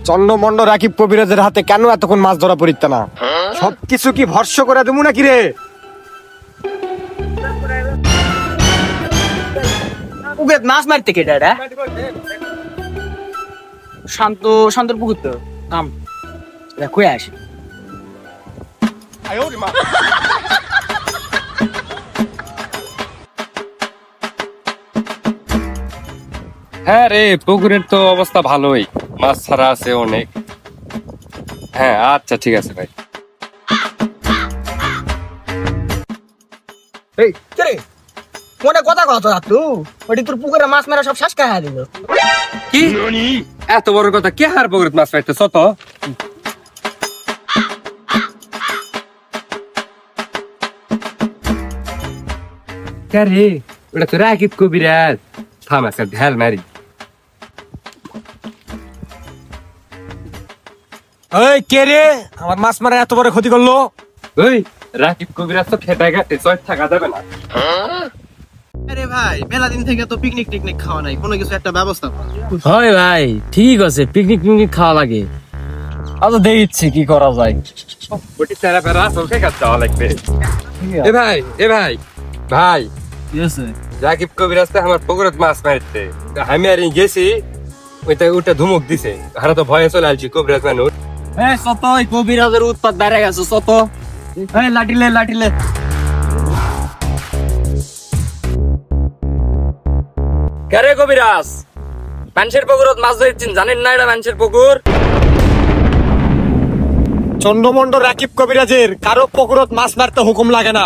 চন্দ্রমন্ড রাকিব কবিরাজের হাতে কেন এতক্ষণ মাছ ধরা পড়িত না? সবকিছু কি ভর্ষ করে দেবো নাকি রে? মাছ মারতে কেটে শান্ত শান্তর পুকুর তো কাম কয়ে আসে। হ্যাঁ রে, পুকুরের তো অবস্থা ভালোই, মাছ ছাড়া আছে অনেক। হ্যাঁ আচ্ছা ঠিক আছে ভাই। মনে কথা কথা তো ওটি তোর পুকুরে মাছ মেরা সব শ্বাস খাইয়া দিল। কি এত বড় কথা? কে হার পুকুরে মাছ পাইতে ছত? রে ওটা তো রাকিব কবিরাজ। থাম একটা ঢেল মারি। এই কে রে আমার মাছ মারা এত বড় ক্ষতি করলো? ওই রাকিব কবিরাজ তো খেতে ঘাটে চয় থাকা যাবে না। আরে ভাই, মেলা দিন থেকে তো পিকনিক টিকনিক খাওয়া নাই, কোনো কিছু একটা ব্যবস্থা কর। হয় ভাই, ঠিক আছে, পিকনিক টিকনিক খাওয়া লাগে। আচ্ছা দেখছি কি করা যায়। ওটি তেরা পেরা চলকে কাজ যাওয়া লাগবে। এ ভাই ভাই ঠিক আছে, রাকিব কবিরাজ তো আমার পুকুরে মাছ মারতে, আমি আর গেছি, ওইটা ধুমুক দিছে, হারা তো ভয়ে চলে আসছি কবিরাজ মানুষ। শত কবিরাজের উৎপাত বেড়ে গেছে শত। লাঠিলে লাঠিলে কারে কবিরাজ মানুষের পুকুরত মাছ ধরছেন, জানেন না এটা মানুষের পুকুর? চন্দ্রমন্ড রাকিব কবিরাজের কারো পুকুরত মাছ মারতে হুকুম লাগে না।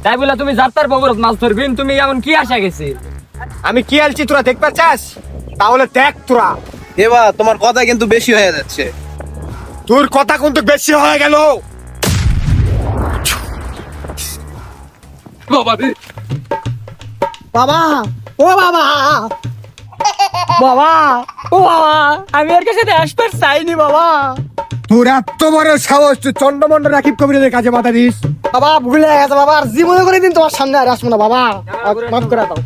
তাই বলে তুমি যাত্রার পুকুরত মাছ ধরবেন? তুমি এমন কি আশা গেছে? আমি কি আলছি তোরা দেখতে চাস? তাহলে দেখ তোরা। এবার তোমার কথা কিন্তু বেশি হয়ে যাচ্ছে। তোর কথা কিন্তু বেশি হয়ে গেল। বাবা রে, বাবা, ও বাবা, বাবা, ও বাবা, আমি এর কাছে আসতে চাইনি বাবা। তোর এত বড় সাহস, তুই চন্দ্রমন্ড রাকিব কবিরাজের কাছে মাথা দিস? বাবা ভুলে গেছে বাবা, আর জীবনে করে দিন তোমার সামনে আর আসবো না বাবা, মাফ করে দাও।